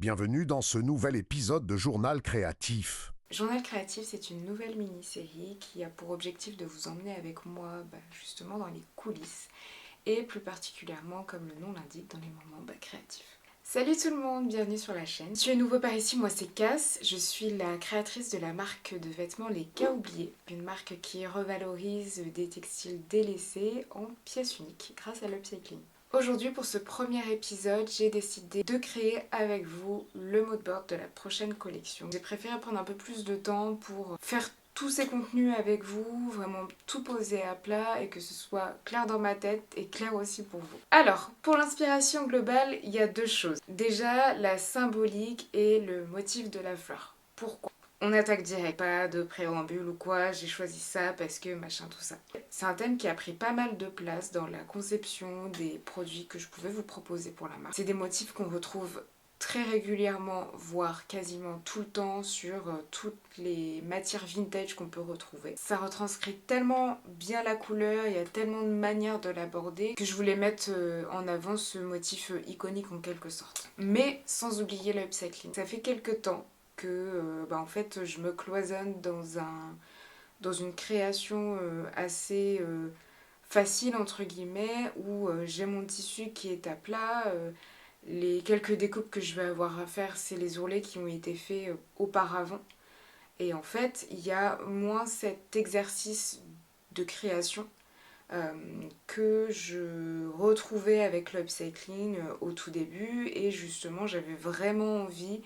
Bienvenue dans ce nouvel épisode de Journal créatif. Journal créatif, c'est une nouvelle mini-série qui a pour objectif de vous emmener avec moi justement dans les coulisses et plus particulièrement, comme le nom l'indique, dans les moments créatifs. Salut tout le monde, bienvenue sur la chaîne. Si tu es nouveau par ici, moi c'est Cass, je suis la créatrice de la marque de vêtements Les Cas Oubliés, une marque qui revalorise des textiles délaissés en pièces uniques grâce à l'upcycling. Aujourd'hui, pour ce premier épisode, j'ai décidé de créer avec vous le mood board de la prochaine collection. J'ai préféré prendre un peu plus de temps pour faire tous ces contenus avec vous, vraiment tout poser à plat et que ce soit clair dans ma tête et clair aussi pour vous. Alors, pour l'inspiration globale, il y a deux choses. Déjà, la symbolique et le motif de la fleur. Pourquoi ? On attaque direct, pas de préambule ou quoi, j'ai choisi ça parce que machin tout ça. C'est un thème qui a pris pas mal de place dans la conception des produits que je pouvais vous proposer pour la marque. C'est des motifs qu'on retrouve très régulièrement, voire quasiment tout le temps sur toutes les matières vintage qu'on peut retrouver. Ça retranscrit tellement bien la couleur, il y a tellement de manières de l'aborder que je voulais mettre en avant ce motif iconique en quelque sorte. Mais sans oublier l'upcycling. Ça fait quelques temps que en fait je me cloisonne dans une création assez facile entre guillemets où j'ai mon tissu qui est à plat. Les quelques découpes que je vais avoir à faire, c'est les ourlets qui ont été faits auparavant. Et en fait, il y a moins cet exercice de création euh, que je retrouvais avec l'upcycling au tout début. Et justement, j'avais vraiment envie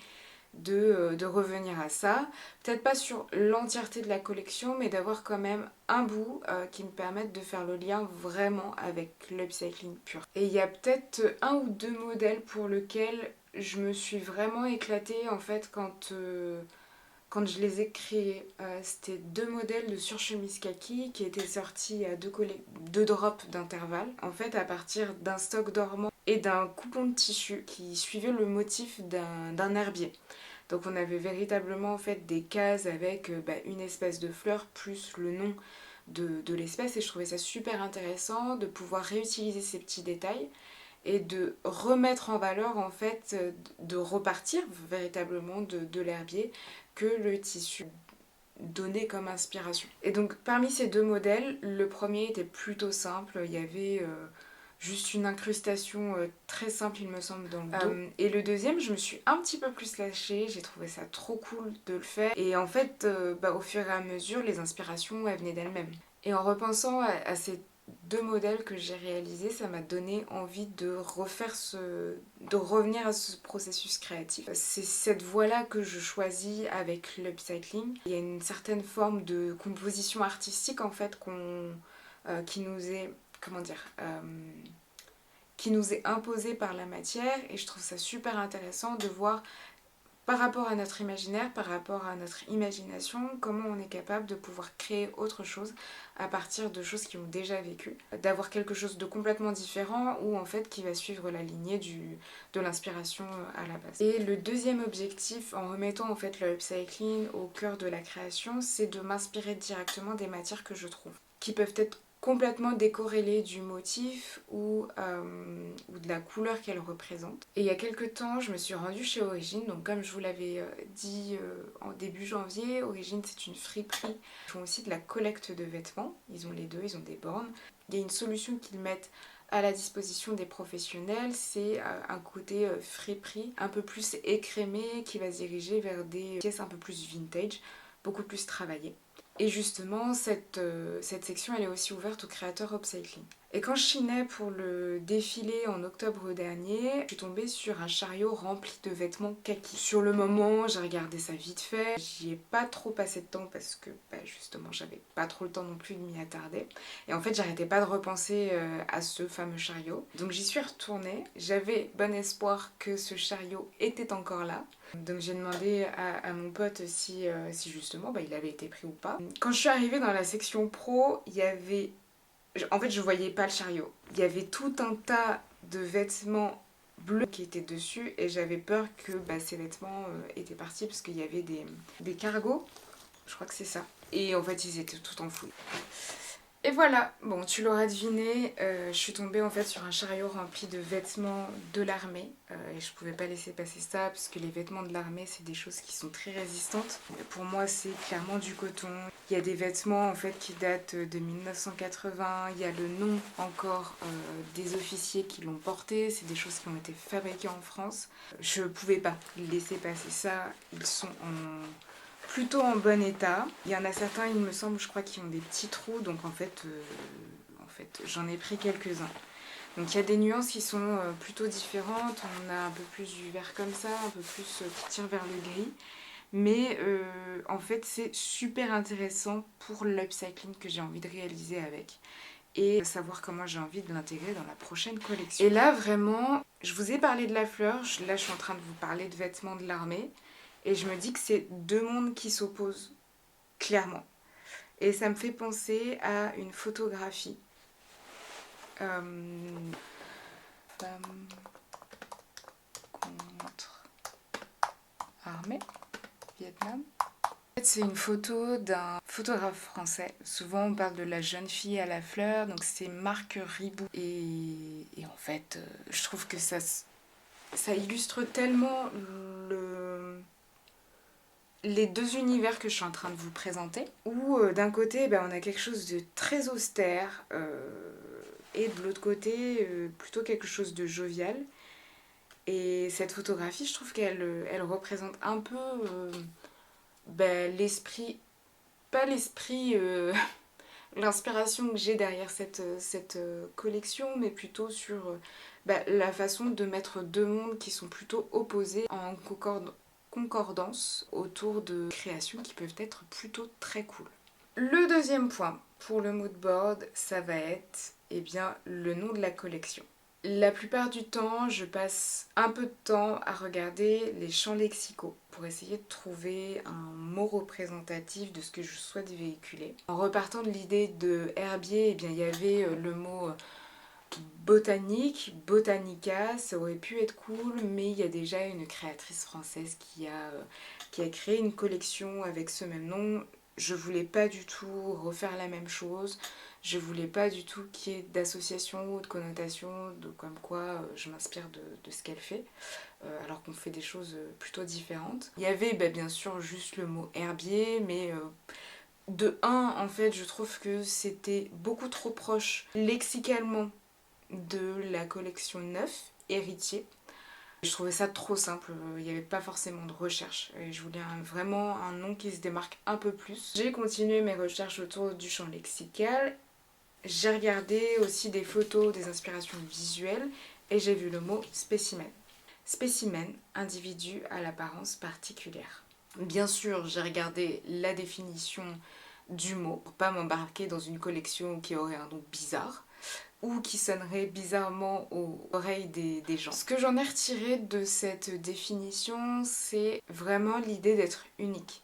de revenir à ça. Peut-être pas sur l'entièreté de la collection, mais d'avoir quand même un bout qui me permette de faire le lien vraiment avec l'upcycling pur. Et il y a peut-être un ou deux modèles pour lesquels je me suis vraiment éclatée en fait quand je les ai créés. C'était deux modèles de surchemise kaki qui étaient sortis à deux drops d'intervalle. En fait, à partir d'un stock dormant et d'un coupon de tissu qui suivait le motif d'un herbier. Donc on avait véritablement en fait des cases avec une espèce de fleur plus le nom de l'espèce et je trouvais ça super intéressant de pouvoir réutiliser ces petits détails et de remettre en valeur en fait, de repartir véritablement de l'herbier que le tissu donnait comme inspiration. Et donc parmi ces deux modèles, le premier était plutôt simple, il y avait juste une incrustation très simple il me semble dans le dos. Et le deuxième, je me suis un petit peu plus lâchée, j'ai trouvé ça trop cool de le faire. Et en fait, au fur et à mesure, les inspirations elles venaient d'elles-mêmes. Et en repensant à ces deux modèles que j'ai réalisés, ça m'a donné envie de revenir à ce processus créatif. C'est cette voie-là que je choisis avec l'upcycling. Il y a une certaine forme de composition artistique en fait qui nous est, comment dire, qui nous est imposée par la matière et je trouve ça super intéressant de voir par rapport à notre imaginaire, par rapport à notre imagination, comment on est capable de pouvoir créer autre chose à partir de choses qui ont déjà vécu, d'avoir quelque chose de complètement différent ou en fait qui va suivre la lignée de l'inspiration à la base. Et le deuxième objectif en remettant en fait le upcycling au cœur de la création, c'est de m'inspirer directement des matières que je trouve, qui peuvent être complètement décorrélée du motif ou de la couleur qu'elle représente. Et il y a quelques temps, je me suis rendue chez Origine, donc comme je vous l'avais dit en début janvier, Origine c'est une friperie. Ils font aussi de la collecte de vêtements, ils ont les deux, ils ont des bornes. Il y a une solution qu'ils mettent à la disposition des professionnels, c'est un côté friperie un peu plus écrémé qui va se diriger vers des pièces un peu plus vintage, beaucoup plus travaillées. Et justement, cette section, elle est aussi ouverte aux créateurs upcycling. Et quand je chinais pour le défilé en octobre dernier, je suis tombée sur un chariot rempli de vêtements kaki. Sur le moment, j'ai regardé ça vite fait. J'y ai pas trop passé de temps parce que justement, j'avais pas trop le temps non plus de m'y attarder. Et en fait, j'arrêtais pas de repenser à ce fameux chariot. Donc j'y suis retournée. J'avais bon espoir que ce chariot était encore là. Donc j'ai demandé à mon pote si justement il avait été pris ou pas. Quand je suis arrivée dans la section pro, il y avait... En fait, je voyais pas le chariot. Il y avait tout un tas de vêtements bleus qui étaient dessus et j'avais peur que ces vêtements étaient partis parce qu'il y avait des cargos. Je crois que c'est ça. Et en fait, ils étaient tout enfouis. Et voilà, bon tu l'auras deviné, je suis tombée en fait sur un chariot rempli de vêtements de l'armée et je pouvais pas laisser passer ça parce que les vêtements de l'armée c'est des choses qui sont très résistantes. Pour moi c'est clairement du coton. Il y a des vêtements en fait qui datent de 1980, il y a le nom encore des officiers qui l'ont porté, c'est des choses qui ont été fabriquées en France. Je pouvais pas laisser passer ça, ils sont plutôt en bon état. Il y en a certains, il me semble, je crois, qui ont des petits trous, donc en fait j'en ai pris quelques-uns. Donc il y a des nuances qui sont plutôt différentes, on a un peu plus du vert comme ça, un peu plus qui tire vers le gris. Mais en fait c'est super intéressant pour l'upcycling que j'ai envie de réaliser avec. Et savoir comment j'ai envie de l'intégrer dans la prochaine collection. Et là vraiment, je vous ai parlé de la fleur, là je suis en train de vous parler de vêtements de l'armée. Et je me dis que c'est deux mondes qui s'opposent, clairement. Et ça me fait penser à une photographie. Femme contre armée, Vietnam. En fait, c'est une photo d'un photographe français. Souvent, on parle de la jeune fille à la fleur, donc c'est Marc Ribot. Et en fait, je trouve que ça illustre tellement les deux univers que je suis en train de vous présenter, où d'un côté on a quelque chose de très austère et de l'autre côté plutôt quelque chose de jovial. Et cette photographie, je trouve qu'elle représente un peu l'esprit, pas l'esprit, l'inspiration que j'ai derrière cette collection, mais plutôt sur la façon de mettre deux mondes qui sont plutôt opposés en concordance autour de créations qui peuvent être plutôt très cool. Le deuxième point pour le mood board, ça va être le nom de la collection. La plupart du temps, je passe un peu de temps à regarder les champs lexicaux pour essayer de trouver un mot représentatif de ce que je souhaite véhiculer. En repartant de l'idée de herbier, il y avait le mot botanique, botanica, ça aurait pu être cool, mais il y a déjà une créatrice française qui a créé une collection avec ce même nom. Je voulais pas du tout refaire la même chose, je voulais pas du tout qu'il y ait d'association ou de connotation, de comme quoi je m'inspire de ce qu'elle fait, alors qu'on fait des choses plutôt différentes. Il y avait bien sûr juste le mot herbier, mais de un, en fait, je trouve que c'était beaucoup trop proche lexicalement de la collection 9, Héritier. Je trouvais ça trop simple, il n'y avait pas forcément de recherche et je voulais vraiment un nom qui se démarque un peu plus. J'ai continué mes recherches autour du champ lexical, j'ai regardé aussi des photos, des inspirations visuelles et j'ai vu le mot spécimen. Spécimen, individu à l'apparence particulière. Bien sûr, j'ai regardé la définition du mot pour pas m'embarquer dans une collection qui aurait un nom bizarre ou qui sonnerait bizarrement aux oreilles des gens. Ce que j'en ai retiré de cette définition, c'est vraiment l'idée d'être unique.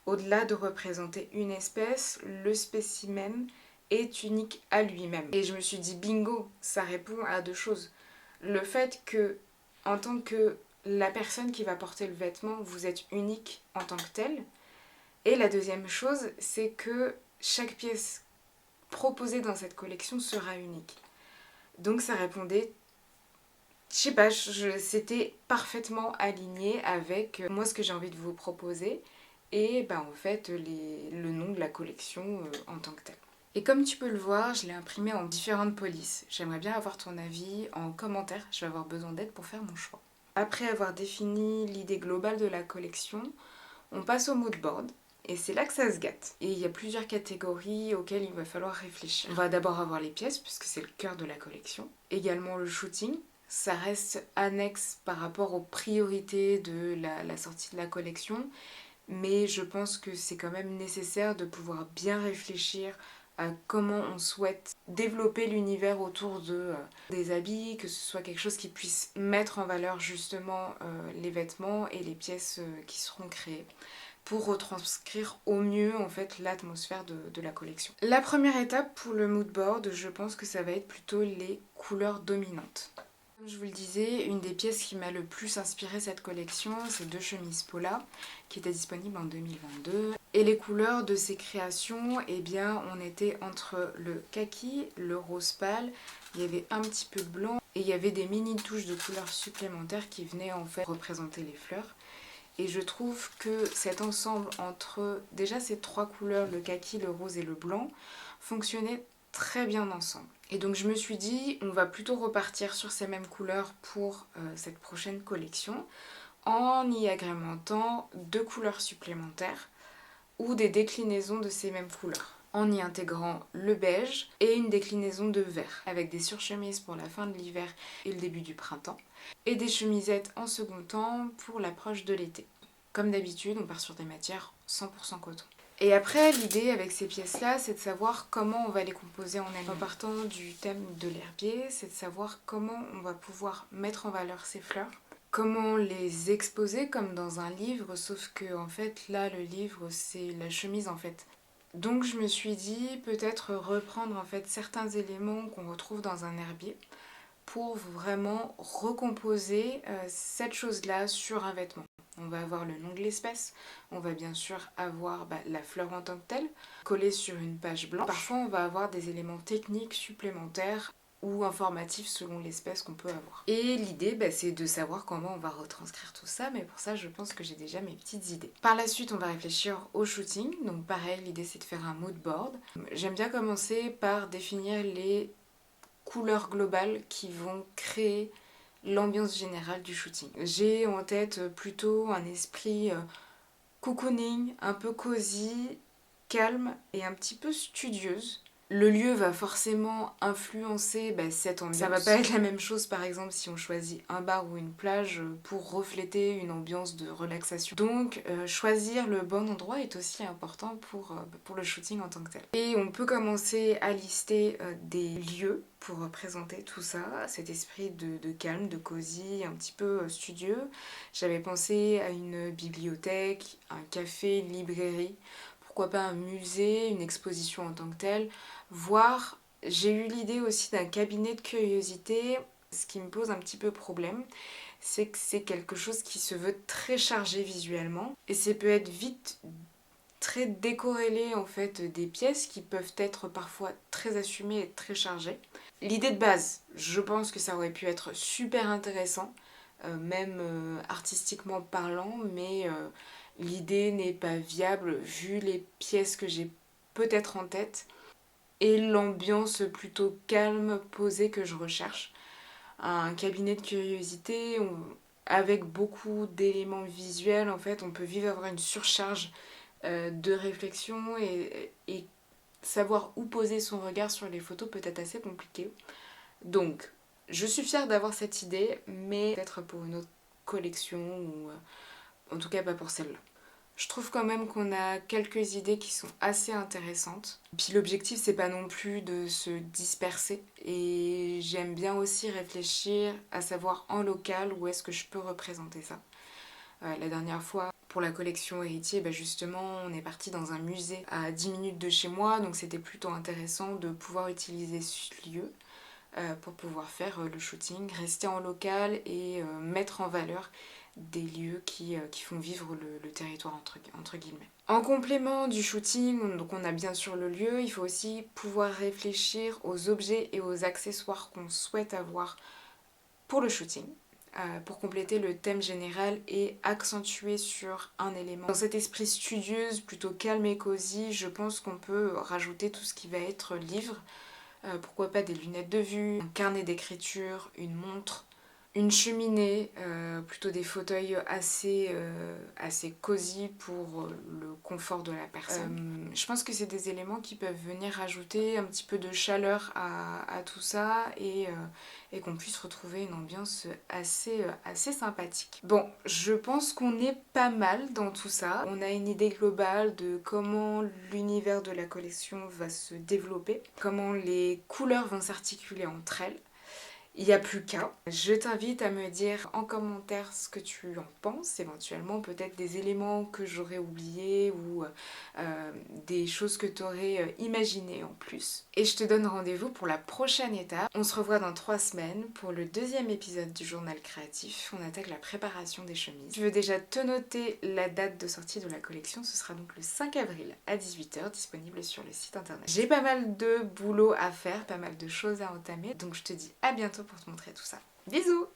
Au-delà de représenter une espèce, le spécimen est unique à lui-même. Et je me suis dit, bingo, ça répond à deux choses. Le fait que, en tant que la personne qui va porter le vêtement, vous êtes unique en tant que tel. Et la deuxième chose, c'est que chaque pièce proposée dans cette collection sera unique. Donc ça répondait, je sais pas, c'était parfaitement aligné avec moi ce que j'ai envie de vous proposer et en fait le nom de la collection en tant que tel. Et comme tu peux le voir, je l'ai imprimé en différentes polices. J'aimerais bien avoir ton avis en commentaire, je vais avoir besoin d'aide pour faire mon choix. Après avoir défini l'idée globale de la collection, on passe au mood board. Et c'est là que ça se gâte. Et il y a plusieurs catégories auxquelles il va falloir réfléchir. On va d'abord avoir les pièces, puisque c'est le cœur de la collection. Également le shooting. Ça reste annexe par rapport aux priorités de la sortie de la collection. Mais je pense que c'est quand même nécessaire de pouvoir bien réfléchir à comment on souhaite développer l'univers autour des habits, que ce soit quelque chose qui puisse mettre en valeur justement les vêtements et les pièces qui seront créées, pour retranscrire au mieux en fait l'atmosphère de la collection. La première étape pour le mood board, je pense que ça va être plutôt les couleurs dominantes. Comme je vous le disais, une des pièces qui m'a le plus inspiré cette collection, c'est deux chemises Paula qui étaient disponibles en 2022. Et les couleurs de ces créations, eh bien, on était entre le kaki, le rose pâle, il y avait un petit peu de blanc et il y avait des mini touches de couleurs supplémentaires qui venaient en fait représenter les fleurs. Et je trouve que cet ensemble entre déjà ces trois couleurs, le kaki, le rose et le blanc, fonctionnait très bien ensemble. Et donc je me suis dit, on va plutôt repartir sur ces mêmes couleurs pour cette prochaine collection, en y agrémentant deux couleurs supplémentaires ou des déclinaisons de ces mêmes couleurs, en y intégrant le beige et une déclinaison de vert, avec des surchemises pour la fin de l'hiver et le début du printemps, et des chemisettes en second temps pour l'approche de l'été. Comme d'habitude, on part sur des matières 100% coton. Et après, l'idée avec ces pièces-là, c'est de savoir comment on va les composer en elles-mêmes. En partant du thème de l'herbier, c'est de savoir comment on va pouvoir mettre en valeur ces fleurs, comment les exposer comme dans un livre, sauf que en fait, là, le livre, c'est la chemise en fait. Donc je me suis dit peut-être reprendre en fait certains éléments qu'on retrouve dans un herbier pour vraiment recomposer cette chose-là sur un vêtement. On va avoir le nom de l'espèce, on va bien sûr avoir la fleur en tant que telle, collée sur une page blanche. Parfois on va avoir des éléments techniques supplémentaires ou informatifs selon l'espèce qu'on peut avoir. Et l'idée c'est de savoir comment on va retranscrire tout ça, mais pour ça je pense que j'ai déjà mes petites idées. Par la suite on va réfléchir au shooting, donc pareil l'idée c'est de faire un mood board. J'aime bien commencer par définir les couleurs globales qui vont créer l'ambiance générale du shooting. J'ai en tête plutôt un esprit cocooning, un peu cosy, calme et un petit peu studieuse. Le lieu va forcément influencer cette ambiance. Ça va pas être la même chose par exemple si on choisit un bar ou une plage pour refléter une ambiance de relaxation. Donc choisir le bon endroit est aussi important pour le shooting en tant que tel. Et on peut commencer à lister des lieux pour représenter tout ça, cet esprit de calme, de cosy, un petit peu studieux. J'avais pensé à une bibliothèque, un café, une librairie, pourquoi pas un musée, une exposition en tant que telle, voire j'ai eu l'idée aussi d'un cabinet de curiosité. Ce qui me pose un petit peu problème, c'est que c'est quelque chose qui se veut très chargé visuellement et ça peut être vite très décorrélé en fait des pièces qui peuvent être parfois très assumées et très chargées. L'idée de base, je pense que ça aurait pu être super intéressant, même artistiquement parlant, mais l'idée n'est pas viable vu les pièces que j'ai peut-être en tête et l'ambiance plutôt calme, posée que je recherche. Un cabinet de curiosité avec beaucoup d'éléments visuels, en fait, on peut vivre avoir une surcharge de réflexion et savoir où poser son regard sur les photos peut être assez compliqué. Donc, je suis fière d'avoir cette idée, mais peut-être pour une autre collection ou en tout cas pas pour celle-là. Je trouve quand même qu'on a quelques idées qui sont assez intéressantes. Puis l'objectif c'est pas non plus de se disperser et j'aime bien aussi réfléchir à savoir en local où est-ce que je peux représenter ça. La dernière fois pour la collection héritier, justement on est parti dans un musée à 10 minutes de chez moi, donc c'était plutôt intéressant de pouvoir utiliser ce lieu pour pouvoir faire le shooting, rester en local et mettre en valeur des lieux qui font vivre le territoire entre guillemets. En complément du shooting, donc on a bien sûr le lieu, il faut aussi pouvoir réfléchir aux objets et aux accessoires qu'on souhaite avoir pour le shooting, pour compléter le thème général et accentuer sur un élément. Dans cet esprit studieuse, plutôt calme et cosy, je pense qu'on peut rajouter tout ce qui va être livre, pourquoi pas des lunettes de vue, un carnet d'écriture, une montre, une cheminée, plutôt des fauteuils assez cosy pour le confort de la personne. Je pense que c'est des éléments qui peuvent venir rajouter un petit peu de chaleur à tout ça et qu'on puisse retrouver une ambiance assez sympathique. Bon, je pense qu'on est pas mal dans tout ça. On a une idée globale de comment l'univers de la collection va se développer, comment les couleurs vont s'articuler entre elles. Il n'y a plus qu'à. Je t'invite à me dire en commentaire ce que tu en penses, éventuellement peut-être des éléments que j'aurais oubliés ou des choses que tu aurais imaginées en plus. Et je te donne rendez-vous pour la prochaine étape. On se revoit dans 3 semaines pour le 2e épisode du journal créatif. On attaque la préparation des chemises. Je veux déjà te noter la date de sortie de la collection. Ce sera donc le 5 avril à 18h, disponible sur le site internet. J'ai pas mal de boulot à faire, pas mal de choses à entamer. Donc je te dis à bientôt pour te montrer tout ça. Bisous!